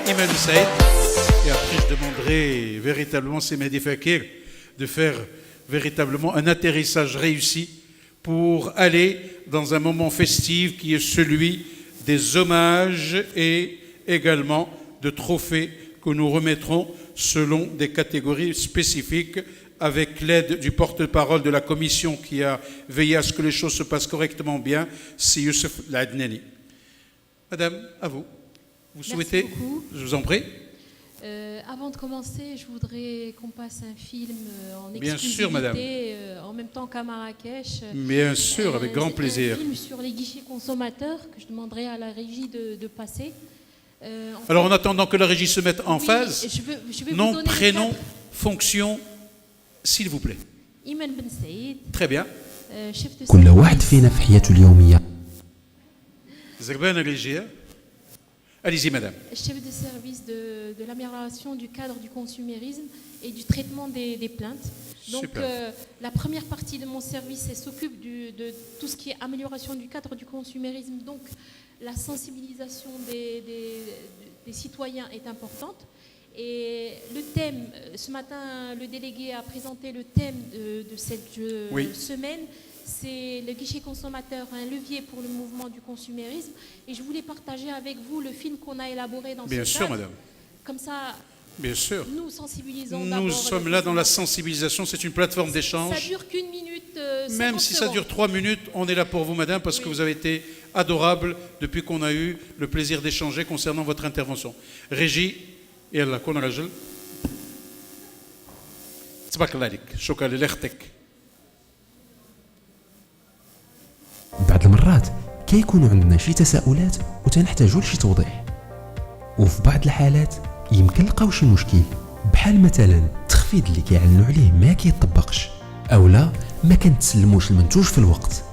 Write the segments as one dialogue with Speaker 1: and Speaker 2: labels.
Speaker 1: Iman Saïd. Et après, je demanderai véritablement, c'est Mehdi Fakir, de faire véritablement un atterrissage réussi pour aller dans un moment festif qui est celui des hommages et également de trophées que nous remettrons selon des catégories spécifiques avec l'aide du porte-parole de la commission qui a veillé à ce que les choses se passent correctement bien, c'est Youssef Ladnani. Madame, à vous. Vous souhaitez?
Speaker 2: Merci beaucoup.
Speaker 1: Je vous en prie.
Speaker 2: Avant de commencer, je voudrais qu'on passe un film en exclusivité,
Speaker 1: Bien sûr, madame.
Speaker 2: En même temps qu'à Marrakech.
Speaker 1: Bien sûr, avec grand plaisir.
Speaker 2: Un film sur les guichets consommateurs que je demanderai à la régie de passer.
Speaker 1: Alors, en attendant que la régie se mette en
Speaker 2: oui,
Speaker 1: phase,
Speaker 2: je vais
Speaker 1: nom,
Speaker 2: vous donner
Speaker 1: prénom, fonction, s'il vous plaît.
Speaker 2: Iman Ben Saïd,
Speaker 1: Très bien.
Speaker 2: chef de
Speaker 3: كل واحد فينا في حياته اليومية
Speaker 1: Zerban Aligia. Allez-y, madame.
Speaker 2: chef de service de l'amélioration du cadre du consumérisme et du traitement des plaintes. Donc
Speaker 1: Super.
Speaker 2: la première partie de mon service elle s'occupe de tout ce qui est amélioration du cadre du consumérisme. Donc la sensibilisation des citoyens est importante. Et le thème, ce matin, le délégué a présenté le thème de cette
Speaker 1: Oui.
Speaker 2: semaine. C'est le guichet consommateur, un levier pour le mouvement du consumérisme. Et je voulais partager avec vous le film qu'on a élaboré dans
Speaker 1: Bien
Speaker 2: ce
Speaker 1: sûr,
Speaker 2: cadre.
Speaker 1: madame.
Speaker 2: Comme ça,
Speaker 1: Bien sûr.
Speaker 2: nous sensibilisons
Speaker 1: Nous
Speaker 2: d'abord
Speaker 1: sommes
Speaker 2: le
Speaker 1: là dans la
Speaker 2: consommateur.
Speaker 1: sensibilisation. C'est une plateforme
Speaker 2: Ça
Speaker 1: d'échange.
Speaker 2: dure qu'une minute.
Speaker 1: Même
Speaker 2: 50
Speaker 1: si ça
Speaker 2: secondes.
Speaker 1: dure 3 minutes, on est là pour vous, madame, parce que
Speaker 2: Oui.
Speaker 1: vous avez été adorable depuis qu'on a eu le plaisir d'échanger concernant votre intervention. Régie, et Allah, qu'on rajel. تبارك الله عليك شكرا لأختك.
Speaker 3: بعض المرات كيكونوا عندنا شي تساؤلات وتنحتاجوا لشي توضيح، وفي بعض الحالات يمكن نلقاو شي مشكل، بحال مثلا التخفيض اللي كيعلنوا عليه ما كيطبقش، اولا ما كنتسلموش المنتوج في الوقت،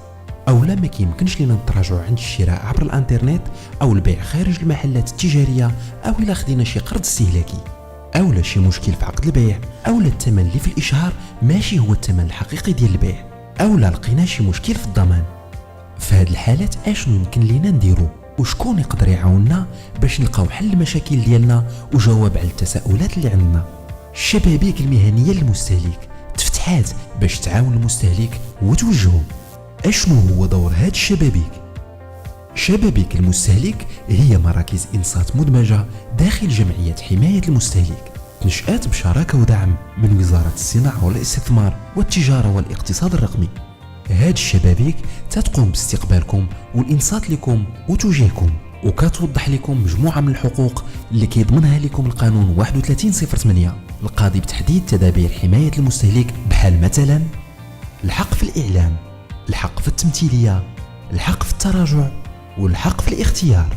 Speaker 3: اولا ما كيمكنش لينا نتراجعوا عند الشراء عبر الانترنت او البيع خارج المحلات التجاريه، او الا خدينا شي قرض استهلاكي، اولا شي مشكل في عقد البيع، اولا الثمن اللي في الاشهار ماشي هو الثمن الحقيقي ديال البيع، اولا لقينا شي مشكل في الضمان. في هاد الحالات اشنو يمكن لينا نديرو وشكون يقدر يعاوننا باش نلقاو حل المشاكل ديالنا وجواب على التساؤلات اللي عندنا؟ الشبابيك المهنيه للمستهلك تفتحات باش تعاون المستهلك وتوجهه. اشنو هو دور هاد الشبابيك؟ شبابيك المستهلك هي مراكز إنصات مدمجة داخل جمعية حماية المستهلك، نشأت بشراكة ودعم من وزارة الصناعة والاستثمار والتجارة والاقتصاد الرقمي. هاد الشبابيك تتقوم باستقبالكم والإنصات لكم وتوجيهكم، وكتوضح لكم مجموعة من الحقوق اللي كيضمنها لكم القانون 3108 القاضي بتحديد تدابير حماية المستهلك، بحال مثلا الحق في الإعلام، الحق في التمثيلية، الحق في التراجع، والحق في الاختيار.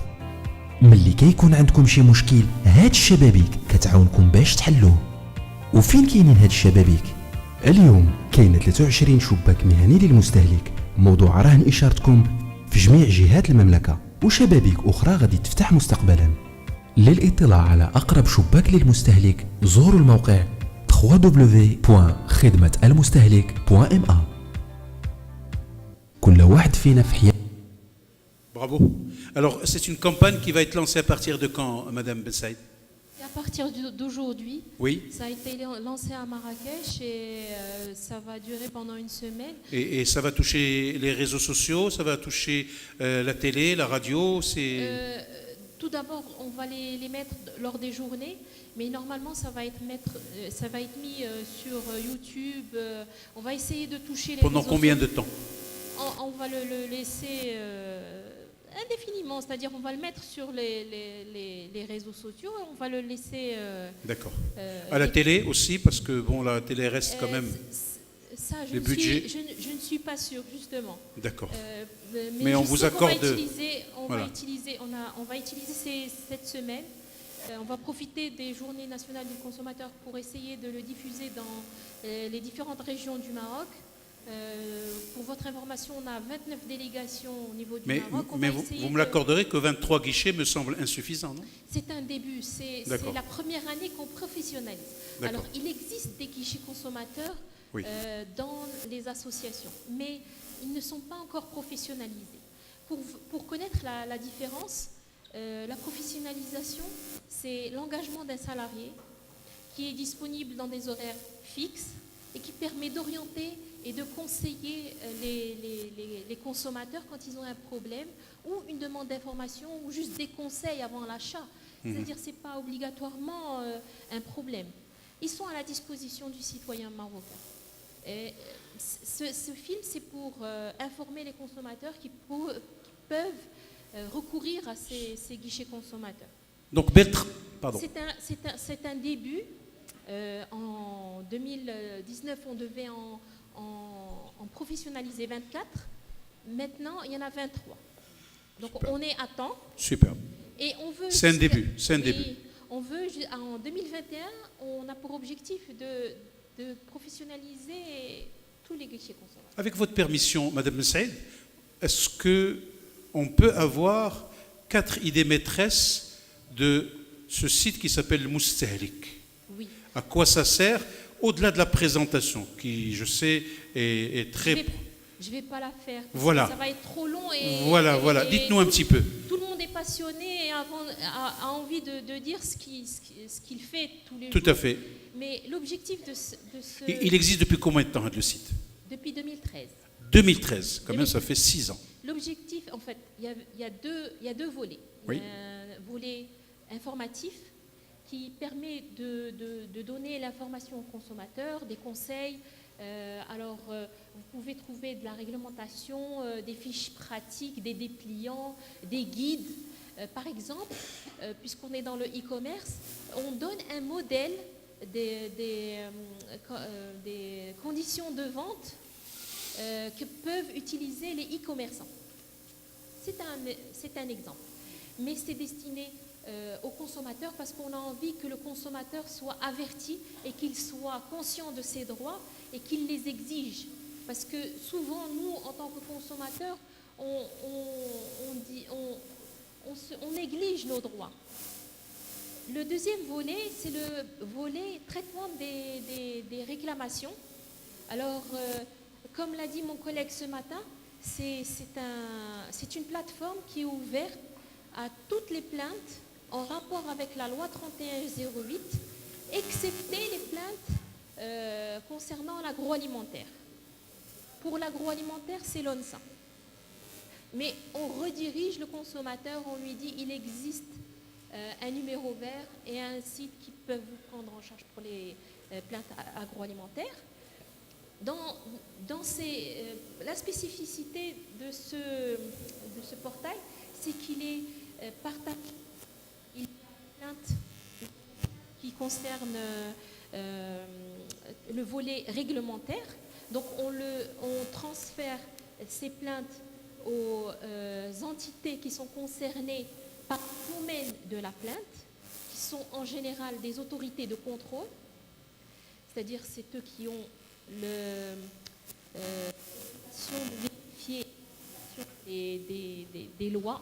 Speaker 3: ملي كيكون عندكم شي مشكل هاد الشبابيك كتعاونكم باش تحلوه. وفين كاينين هاد الشبابيك؟ اليوم كاين 23 شباك مهني للمستهلك موضوع رهن اشارتكم في جميع جهات المملكه، وشبابيك اخرى غادي تفتح مستقبلا. للاطلاع على اقرب شباك للمستهلك زوروا الموقع www.khidmatalmustahlik.ma. كل واحد فينا في حياته.
Speaker 1: Bravo. Alors, c'est une campagne qui va être lancée à partir de quand, madame Ben Saïd?
Speaker 2: Et à partir d'aujourd'hui,
Speaker 1: Oui.
Speaker 2: ça a été lancé à Marrakech et ça va durer pendant une semaine.
Speaker 1: Et ça va toucher les réseaux sociaux, ça va toucher la télé, la radio, c'est...
Speaker 2: Tout d'abord, on va les mettre lors des journées, mais normalement, ça va être mis sur YouTube. On va essayer de toucher les
Speaker 1: Pendant
Speaker 2: réseaux
Speaker 1: combien de
Speaker 2: sociaux.
Speaker 1: temps?
Speaker 2: On va le laisser indéfiniment, c'est-à-dire on va le mettre sur les réseaux sociaux et on va le laisser...
Speaker 1: D'accord. À la télé aussi, parce que bon, la télé reste quand même...
Speaker 2: Ça,
Speaker 1: les budgets.
Speaker 2: Je ne suis pas sûre, justement.
Speaker 1: D'accord.
Speaker 2: Mais
Speaker 1: on
Speaker 2: je
Speaker 1: vous
Speaker 2: sais qu'on
Speaker 1: accorde...
Speaker 2: on va utiliser cette semaine. On va profiter des journées nationales du consommateur pour essayer de le diffuser dans les différentes régions du Maroc. Pour votre information, on a 29 délégations au niveau du Maroc.
Speaker 1: Mais vous me l'accorderez que 23 guichets me semble insuffisant, non?
Speaker 2: C'est un début, c'est la première année qu'on professionnalise. Alors, il existe des guichets consommateurs dans les associations, mais ils ne sont pas encore professionnalisés. Pour connaître la différence, La professionnalisation, c'est l'engagement d'un salarié qui est disponible dans des horaires fixes et qui permet d'orienter et de conseiller les consommateurs quand ils ont un problème ou une demande d'information ou juste des conseils avant l'achat. C'est-à-dire que ce n'est pas obligatoirement un problème. Ils sont à la disposition du citoyen marocain. Et ce fil, c'est pour informer les consommateurs qui peuvent recourir à ces guichets consommateurs.
Speaker 1: Donc, pardon.
Speaker 2: C'est un début. En 2019, on devait en professionnaliser 24. Maintenant, il y en a 23. Donc,
Speaker 1: Super.
Speaker 2: on est à temps.
Speaker 1: Super.
Speaker 2: Et on veut.
Speaker 1: C'est un début. C'est un début.
Speaker 2: On veut, en 2021, on a pour objectif de professionnaliser tous les guichets consommateurs.
Speaker 1: Avec votre permission, Madame Messaïd, est-ce qu'on peut avoir 4 idées maîtresses de ce site qui s'appelle Moustahlik?
Speaker 2: Oui.
Speaker 1: À quoi ça sert, au-delà de la présentation, qui, je sais, est très...
Speaker 2: Je ne vais pas la faire.
Speaker 1: Voilà.
Speaker 2: Ça va être trop long.
Speaker 1: Voilà. Dites-nous un petit peu.
Speaker 2: Tout le monde est passionné et a envie de dire ce qu'il fait tous les jours.
Speaker 1: Tout à fait.
Speaker 2: Mais l'objectif de ce...
Speaker 1: Il existe depuis combien de temps, le site?
Speaker 2: Depuis 2013.
Speaker 1: 2013, quand même, ça fait 6 ans.
Speaker 2: L'objectif, en fait, il y a deux volets.
Speaker 1: Oui.
Speaker 2: Il y a un volet informatif qui permet de donner l'information aux consommateurs, des conseils. Vous pouvez trouver de la réglementation, des fiches pratiques, des dépliants, des guides. Par exemple, puisqu'on est dans le e-commerce, on donne un modèle des conditions de vente que peuvent utiliser les e-commerçants. C'est un exemple. Mais c'est destiné aux consommateurs parce qu'on a envie que le consommateur soit averti et qu'il soit conscient de ses droits et qu'il les exige. Parce que souvent, nous, en tant que consommateurs, on néglige nos droits. Le deuxième volet, c'est le volet traitement des réclamations. Alors, comme l'a dit mon collègue ce matin, c'est une plateforme qui est ouverte à toutes les plaintes en rapport avec la loi 3108, excepté les plaintes concernant l'agroalimentaire. Pour l'agroalimentaire, c'est l'ONSA. Mais on redirige le consommateur, on lui dit il existe un numéro vert et un site qui peuvent vous prendre en charge pour les plaintes agroalimentaires. La spécificité de ce portail, c'est qu'il est partagé. Il y a des plaintes qui concernent le volet réglementaire. Donc on transfère ces plaintes aux entités qui sont concernées par le domaine de la plainte, qui sont en général des autorités de contrôle, c'est-à-dire c'est eux qui ont l'obligation de vérifier des lois,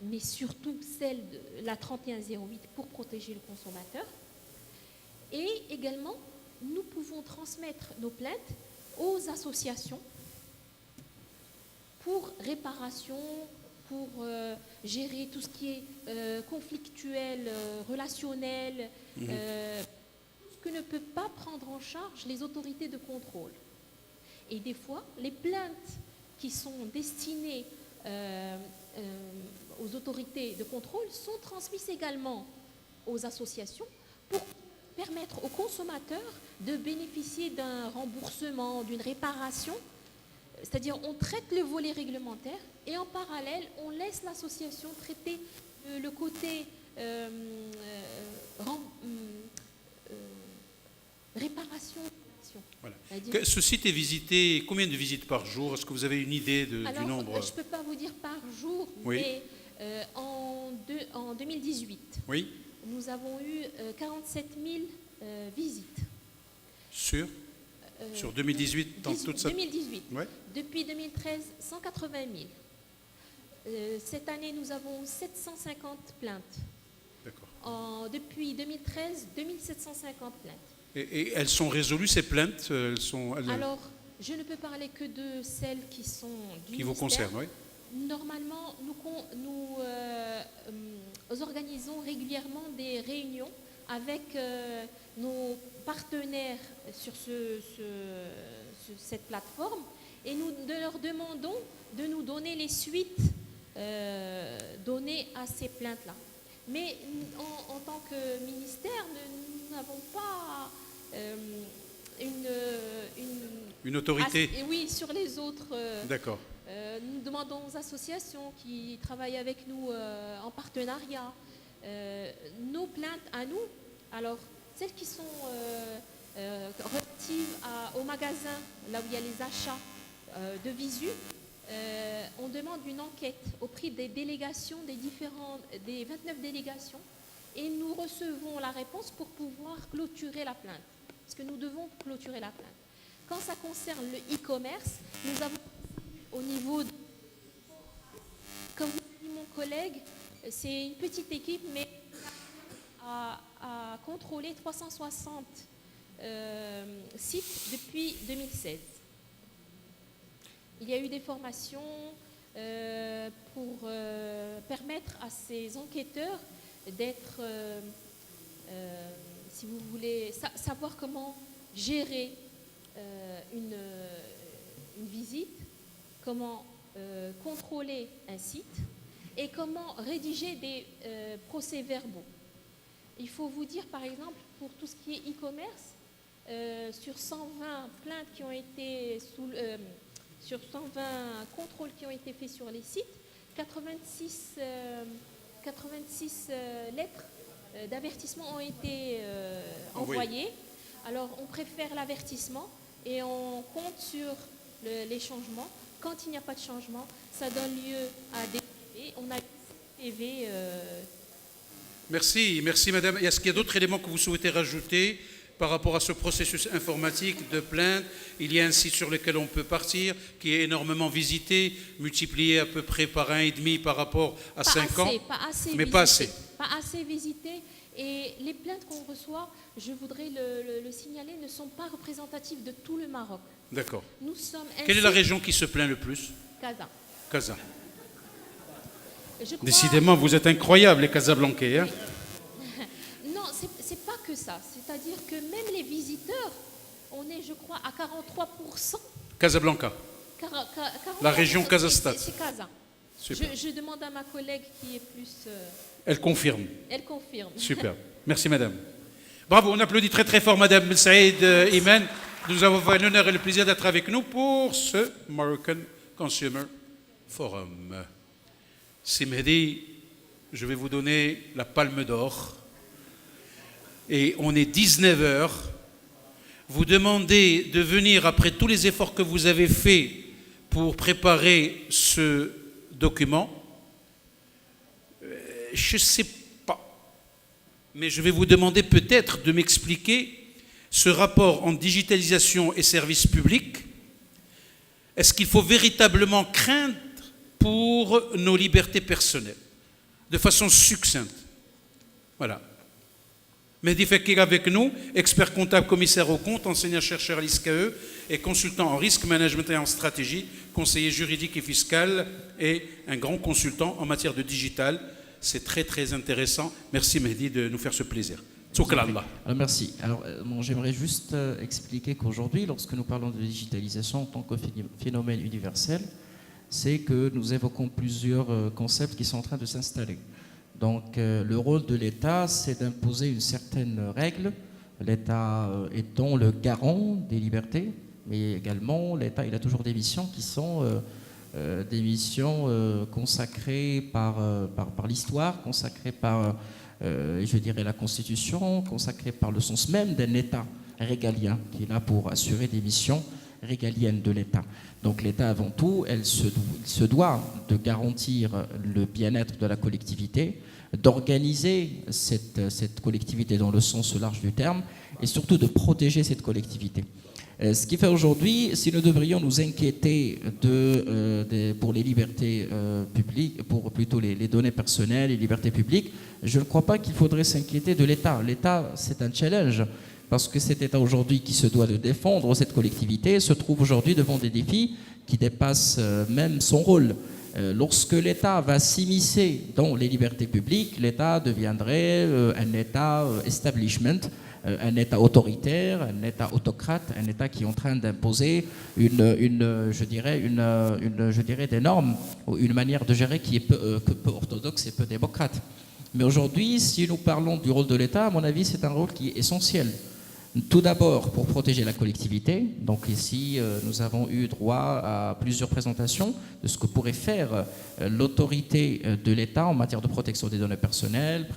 Speaker 2: mais surtout celle de la 3108 pour protéger le consommateur. Et également, nous pouvons transmettre nos plaintes aux associations pour réparation, pour gérer tout ce qui est conflictuel, relationnel, ce que ne peut pas prendre en charge les autorités de contrôle. Et des fois, les plaintes qui sont destinées aux autorités de contrôle sont transmises également aux associations pour permettre aux consommateurs de bénéficier d'un remboursement, d'une réparation. C'est-à-dire on traite le volet réglementaire et en parallèle, on laisse l'association traiter le côté réparation.
Speaker 1: Voilà. Ce site est visité, combien de visites par jour? Est-ce que vous avez une idée du nombre?
Speaker 2: Je ne peux pas vous dire par jour,
Speaker 1: oui.
Speaker 2: Mais en 2018,
Speaker 1: oui.
Speaker 2: Nous avons eu 47 000 visites.
Speaker 1: Sur 2018, dans toute cette...
Speaker 2: 2018.
Speaker 1: Ouais.
Speaker 2: Depuis 2013, 180 000. Cette année, nous avons 750 plaintes.
Speaker 1: D'accord.
Speaker 2: Depuis 2013, 2750 plaintes.
Speaker 1: Et elles sont résolues, ces plaintes
Speaker 2: Alors, je ne peux parler que de celles qui sont du
Speaker 1: qui vous concernent, oui.
Speaker 2: Normalement, nous organisons régulièrement des réunions avec nos partenaires sur cette plateforme et nous leur demandons de nous donner les suites données à ces plaintes-là. Mais en tant que ministère, nous n'avons pas
Speaker 1: une autorité.
Speaker 2: Oui, sur les autres.
Speaker 1: D'accord.
Speaker 2: Nous demandons aux associations qui travaillent avec nous en partenariat nos plaintes à nous. Alors, celles qui sont relatives au magasin, là où il y a les achats de visu, on demande une enquête auprès des délégations, des 29 délégations, et nous recevons la réponse pour pouvoir clôturer la plainte. Parce que nous devons clôturer la plainte. Quand ça concerne le e-commerce, nous avons au niveau, comme dit mon collègue, c'est une petite équipe, mais a contrôlé 360 sites depuis 2016. Il y a eu des formations pour permettre à ces enquêteurs d'être, si vous voulez, savoir comment gérer une visite, comment contrôler un site et comment rédiger des procès-verbaux. Il faut vous dire, par exemple, pour tout ce qui est e-commerce, sur 120 plaintes qui ont été sur 120 contrôles qui ont été faits sur les sites, 86 lettres d'avertissement ont été envoyées. Alors, on préfère l'avertissement et on compte sur les changements. Quand il n'y a pas de changement, ça donne lieu à des PV. On a des PV.
Speaker 1: Merci madame. Est-ce qu'il y a d'autres éléments que vous souhaitez rajouter par rapport à ce processus informatique de plainte? Il y a un site sur lequel on peut partir, qui est énormément visité, multiplié à peu près par 1,5 par rapport à 5 ans. Mais pas assez.
Speaker 2: Pas assez visité. Et les plaintes qu'on reçoit, je voudrais le signaler, ne sont pas représentatives de tout le Maroc.
Speaker 1: D'accord.
Speaker 2: Nous sommes
Speaker 1: Quelle est la région qui se plaint le plus? Casa. Décidément, vous êtes incroyables, les Casablancais. Hein?
Speaker 2: Non, c'est pas que ça. C'est-à-dire que même les visiteurs, on est, je crois, à 43%.
Speaker 1: Casablanca.
Speaker 2: 43%,
Speaker 1: la région Casastat.
Speaker 2: C'est Casa. Je demande à ma collègue qui est plus...
Speaker 1: Elle confirme.
Speaker 2: Elle confirme.
Speaker 1: Super. Merci, madame. Bravo, on applaudit très très fort madame Saïd Imen. Nous avons l'honneur et le plaisir d'être avec nous pour ce Moroccan Consumer Forum. Simhedi, je vais vous donner la palme d'or. Et on est 19h. Vous demandez de venir après tous les efforts que vous avez faits pour préparer ce document. Je ne sais pas. Mais je vais vous demander peut-être de m'expliquer ce rapport en digitalisation et services publics. Est-ce qu'il faut véritablement craindre pour nos libertés personnelles, de façon succincte? Voilà. Mehdi Fekir avec nous, expert comptable, commissaire aux comptes, enseignant-chercheur à l'ISCAE et consultant en risque, management et en stratégie, conseiller juridique et fiscal et un grand consultant en matière de digital. C'est très très intéressant. Merci Mehdi de nous faire ce plaisir.
Speaker 4: Alors, merci. Alors, j'aimerais juste expliquer qu'aujourd'hui, lorsque nous parlons de digitalisation en tant que phénomène universel, c'est que nous évoquons plusieurs concepts qui sont en train de s'installer. Donc, le rôle de l'État, c'est d'imposer une certaine règle, l'État étant le garant des libertés, mais également, l'État, il a toujours des missions qui sont des missions consacrées par l'histoire, consacrées par, je dirais, la Constitution, consacrées par le sens même d'un État régalien, qui est là pour assurer des missions régaliennes de l'État. Donc l'État, avant tout, il se doit de garantir le bien-être de la collectivité, d'organiser cette collectivité dans le sens large du terme, et surtout de protéger cette collectivité. Ce qui fait aujourd'hui, si nous devrions nous inquiéter pour les libertés publiques, pour plutôt les données personnelles, les libertés publiques, je ne crois pas qu'il faudrait s'inquiéter de l'État. L'État, c'est un challenge, parce que cet État aujourd'hui qui se doit de défendre cette collectivité se trouve aujourd'hui devant des défis qui dépassent même son rôle. Lorsque l'État va s'immiscer dans les libertés publiques, l'État deviendrait un État establishment, un État autoritaire, un État autocrate, un État qui est en train d'imposer je dirais des normes, une manière de gérer qui est peu orthodoxe et peu démocrate. Mais aujourd'hui, si nous parlons du rôle de l'État, à mon avis, c'est un rôle qui est essentiel. Tout d'abord pour protéger la collectivité. Donc ici, nous avons eu droit à plusieurs présentations de ce que pourrait faire l'autorité de l'État en matière de protection des données personnelles,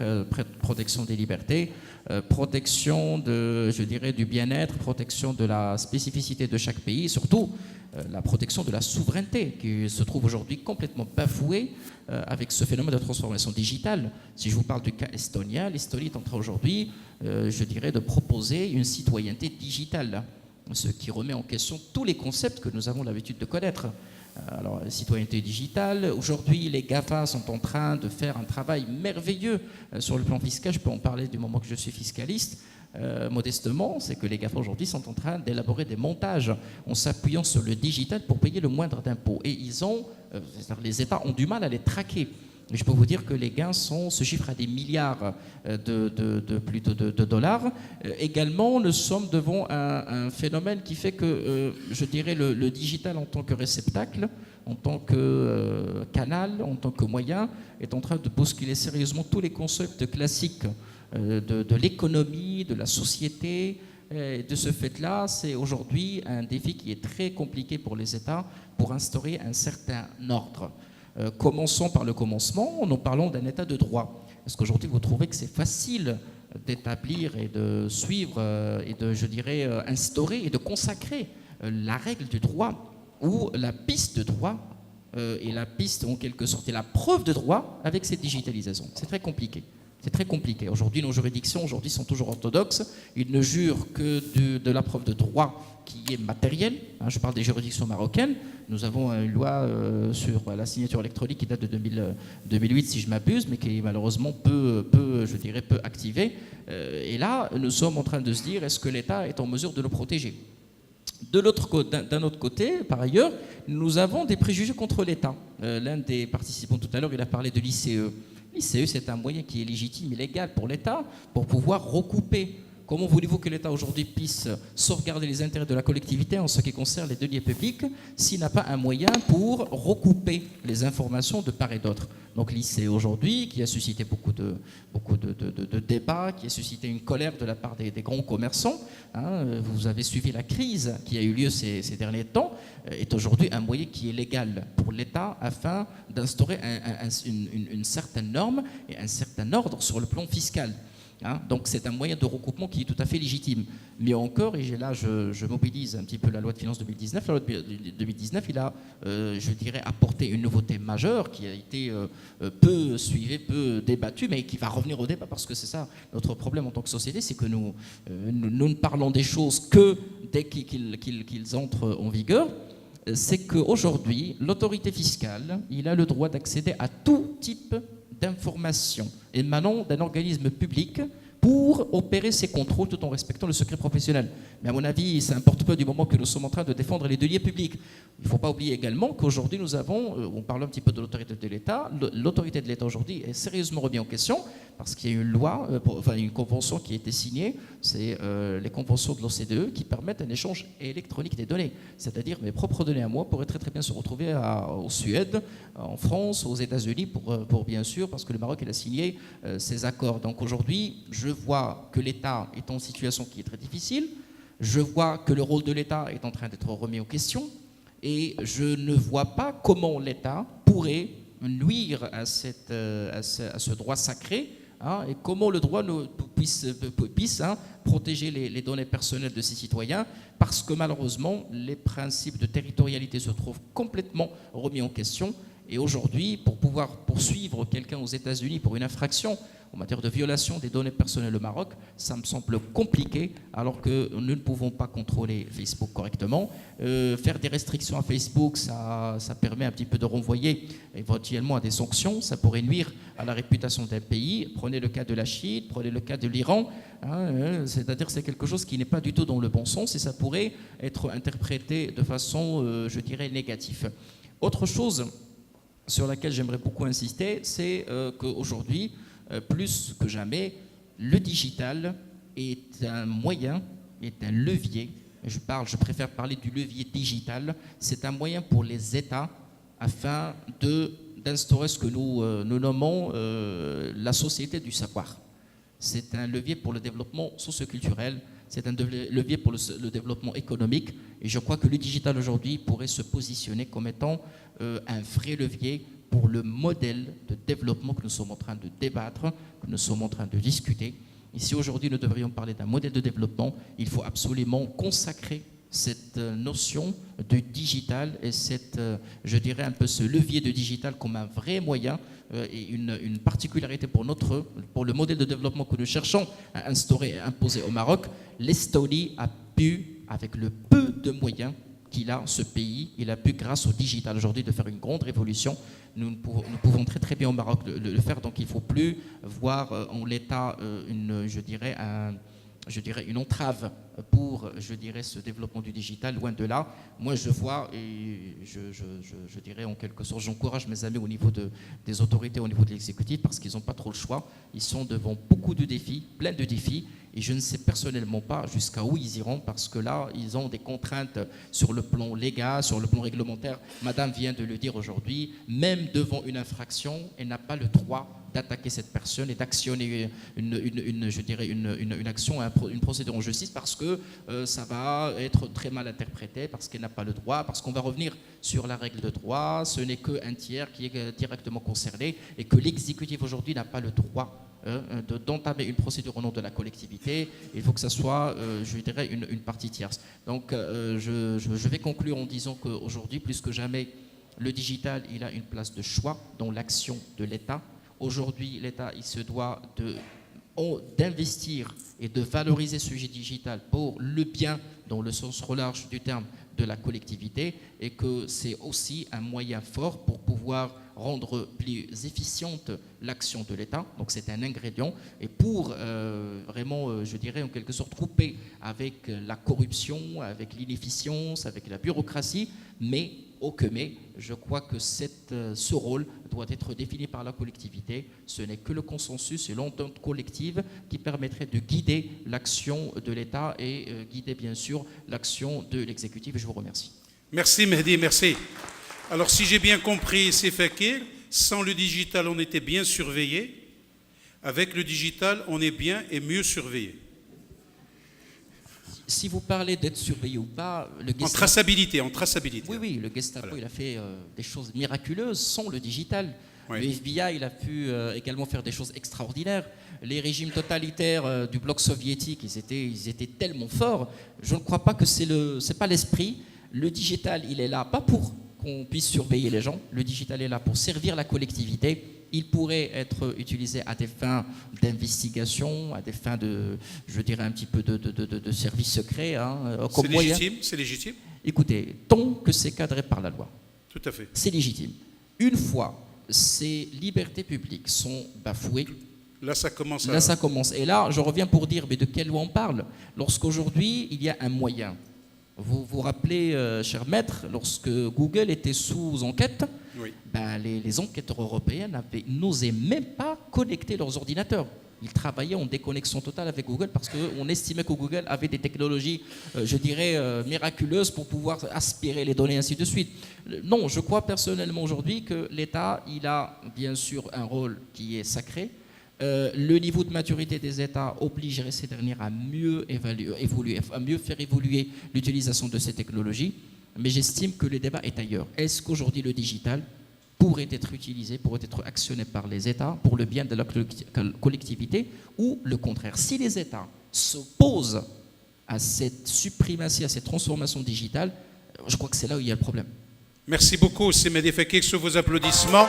Speaker 4: protection des libertés, protection du bien-être, protection de la spécificité de chaque pays, et surtout la protection de la souveraineté qui se trouve aujourd'hui complètement bafouée avec ce phénomène de transformation digitale. Si je vous parle du cas estonien, l'Estonie est en train aujourd'hui, de proposer une citoyenneté digitale, ce qui remet en question tous les concepts que nous avons l'habitude de connaître. Alors, la citoyenneté digitale, aujourd'hui, les GAFA sont en train de faire un travail merveilleux sur le plan fiscal. Je peux en parler du moment que je suis fiscaliste. Modestement, c'est que les GAFA aujourd'hui sont en train d'élaborer des montages en s'appuyant sur le digital pour payer le moindre d'impôts. Et les États ont du mal à les traquer. Je peux vous dire que les gains se chiffrent à des milliards de dollars. Également, nous sommes devant un phénomène qui fait que, le digital en tant que réceptacle, en tant que canal, en tant que moyen, est en train de bousculer sérieusement tous les concepts classiques de l'économie, de la société. Et de ce fait-là, c'est aujourd'hui un défi qui est très compliqué pour les États pour instaurer un certain ordre. Commençons par le commencement, nous parlons d'un état de droit. Est-ce qu'aujourd'hui vous trouvez que c'est facile d'établir et de suivre et de, instaurer et de consacrer la règle du droit ou la piste de droit et la piste en quelque sorte et la preuve de droit avec cette digitalisation? C'est très compliqué. C'est très compliqué. Aujourd'hui, nos juridictions sont toujours orthodoxes. Ils ne jurent que de la preuve de droit qui est matérielle. Je parle des juridictions marocaines. Nous avons une loi sur la signature électronique qui date de 2008, si je m'abuse, mais qui est malheureusement peu activée. Et là, nous sommes en train de se dire, est-ce que l'État est en mesure de le protéger? D'un autre côté, par ailleurs, nous avons des préjugés contre l'État. L'un des participants tout à l'heure, il a parlé de l'ICE. L'ICE, c'est un moyen qui est légitime et légal pour l'État pour pouvoir recouper. Comment voulez-vous que l'État aujourd'hui puisse sauvegarder les intérêts de la collectivité en ce qui concerne les deniers publics s'il n'a pas un moyen pour recouper les informations de part et d'autre? Donc l'ICE aujourd'hui, qui a suscité beaucoup de débats, qui a suscité une colère de la part des grands commerçants, vous avez suivi la crise qui a eu lieu ces derniers temps, est aujourd'hui un moyen qui est légal pour l'État afin d'instaurer une certaine norme et un certain ordre sur le plan fiscal. Donc c'est un moyen de recoupement qui est tout à fait légitime. Mais encore, et là je mobilise un petit peu la loi de finances 2019, la loi de 2019, il a, apporté une nouveauté majeure qui a été peu suivie, peu débattue, mais qui va revenir au débat parce que c'est ça notre problème en tant que société, c'est que nous ne parlons des choses que dès qu'ils entrent en vigueur. C'est qu'aujourd'hui, l'autorité fiscale, il a le droit d'accéder à tout type d'informations émanant d'un organisme public pour opérer ces contrôles tout en respectant le secret professionnel. Mais à mon avis, ça n'importe pas du moment que nous sommes en train de défendre les deniers publics. Il ne faut pas oublier également qu'aujourd'hui nous avons, on parle un petit peu de l'autorité de l'État, l'autorité de l'État aujourd'hui est sérieusement remise en question parce qu'il y a une loi, une convention qui a été signée, c'est les conventions de l'OCDE qui permettent un échange électronique des données. C'est-à-dire mes propres données à moi pourraient très très bien se retrouver en Suède, en France, aux États-Unis pour bien sûr, parce que le Maroc il a signé ces accords. Donc aujourd'hui, je vois que l'État est en situation qui est très difficile, je vois que le rôle de l'État est en train d'être remis en question et je ne vois pas comment l'État pourrait nuire à ce droit sacré et comment le droit puisse protéger les données personnelles de ses citoyens parce que malheureusement les principes de territorialité se trouvent complètement remis en question. Et aujourd'hui, pour pouvoir poursuivre quelqu'un aux États-Unis pour une infraction en matière de violation des données personnelles au Maroc, ça me semble compliqué alors que nous ne pouvons pas contrôler Facebook correctement. Faire des restrictions à Facebook, ça permet un petit peu de renvoyer éventuellement à des sanctions. Ça pourrait nuire à la réputation d'un pays. Prenez le cas de la Chine, prenez le cas de l'Iran. C'est-à-dire c'est quelque chose qui n'est pas du tout dans le bon sens et ça pourrait être interprété de façon, négative. Autre chose sur laquelle j'aimerais beaucoup insister, c'est qu'aujourd'hui, plus que jamais, le digital est un moyen, est un levier. Je préfère parler du levier digital. C'est un moyen pour les États afin d'instaurer ce que nous nommons la société du savoir. C'est un levier pour le développement socio-culturel, c'est un levier pour le développement économique. Et je crois que le digital aujourd'hui pourrait se positionner comme étant un vrai levier pour le modèle de développement que nous sommes en train de débattre, que nous sommes en train de discuter. Et si aujourd'hui nous devrions parler d'un modèle de développement, il faut absolument consacrer cette notion de digital et je dirais un peu ce levier de digital comme un vrai moyen et une particularité pour le modèle de développement que nous cherchons à instaurer et imposer au Maroc. L'Estonie a pu, avec le peu de moyens qu'il a, ce pays, il a pu, grâce au digital aujourd'hui, de faire une grande révolution. Nous pouvons très très bien au Maroc le faire, donc il ne faut plus voir en l'État une entrave pour, ce développement du digital, loin de là. Moi, je vois, et je dirais en quelque sorte, j'encourage mes amis au niveau des autorités, au niveau de l'exécutif, parce qu'ils n'ont pas trop le choix. Ils sont devant beaucoup de défis, plein de défis, et je ne sais personnellement pas jusqu'à où ils iront, parce que là, ils ont des contraintes sur le plan légal, sur le plan réglementaire. Madame vient de le dire aujourd'hui, même devant une infraction, elle n'a pas le droit d'attaquer cette personne et d'actionner une action, une procédure en justice, parce que ça va être très mal interprété, parce qu'elle n'a pas le droit, parce qu'on va revenir sur la règle de droit, ce n'est qu'un tiers qui est directement concerné, et que l'exécutif aujourd'hui n'a pas le droit d'entamer une procédure au nom de la collectivité. Il faut que ça soit, une partie tierce. Donc je vais conclure en disant qu'aujourd'hui, plus que jamais, le digital, il a une place de choix dans l'action de l'État. Aujourd'hui, l'État, il se doit d'investir et de valoriser ce sujet digital pour le bien, dans le sens large du terme, de la collectivité, et que c'est aussi un moyen fort pour pouvoir rendre plus efficiente l'action de l'État. Donc c'est un ingrédient, et pour vraiment, en quelque sorte, couper avec la corruption, avec l'inefficience, avec la bureaucratie, mais je crois que ce rôle doit être défini par la collectivité. Ce n'est que le consensus et l'entente collective qui permettrait de guider l'action de l'État et guider bien sûr l'action de l'exécutif. Et je vous remercie.
Speaker 1: Merci Mehdi, merci. Alors si j'ai bien compris, c'est Fakir, sans le digital on était bien surveillé, avec le digital on est bien et mieux surveillé.
Speaker 4: Si vous parlez d'être surveillé ou pas, le Gestapo...
Speaker 1: En traçabilité.
Speaker 4: Oui, le Gestapo, voilà. Il a fait des choses miraculeuses sans le digital.
Speaker 1: Oui.
Speaker 4: Le FBI, il a pu également faire des choses extraordinaires. Les régimes totalitaires du bloc soviétique, ils étaient tellement forts. Je ne crois pas que c'est pas l'esprit. Le digital, il est là, pas pour qu'on puisse surveiller les gens. Le digital est là pour servir la collectivité. Il pourrait être utilisé à des fins d'investigation, à des fins un petit peu de service secret.
Speaker 1: C'est légitime.
Speaker 4: Écoutez, tant que c'est cadré par la loi,
Speaker 1: tout à fait,
Speaker 4: c'est légitime. Une fois ces libertés publiques sont bafouées,
Speaker 1: là ça commence.
Speaker 4: Ça commence. Et là, je reviens pour dire, mais de quelle loi on parle? Lorsqu'aujourd'hui, il y a un moyen. Vous vous rappelez, cher maître, lorsque Google était sous enquête,
Speaker 1: oui.
Speaker 4: Les enquêteurs européens n'osaient même pas connecter leurs ordinateurs. Ils travaillaient en déconnexion totale avec Google parce qu'on estimait que Google avait des technologies, miraculeuses pour pouvoir aspirer les données, ainsi de suite. Non, je crois personnellement aujourd'hui que l'État, il a bien sûr un rôle qui est sacré. Le niveau de maturité des États obligerait ces derniers à mieux à mieux faire évoluer l'utilisation de ces technologies. Mais j'estime que le débat est ailleurs. Est-ce qu'aujourd'hui le digital pourrait être utilisé, pourrait être actionné par les États pour le bien de la collectivité, ou le contraire? Si les États s'opposent à cette suprématie, à cette transformation digitale, je crois que c'est là où il y a le problème.
Speaker 1: Merci beaucoup, c'est Mehdi Fakir, sur vos applaudissements.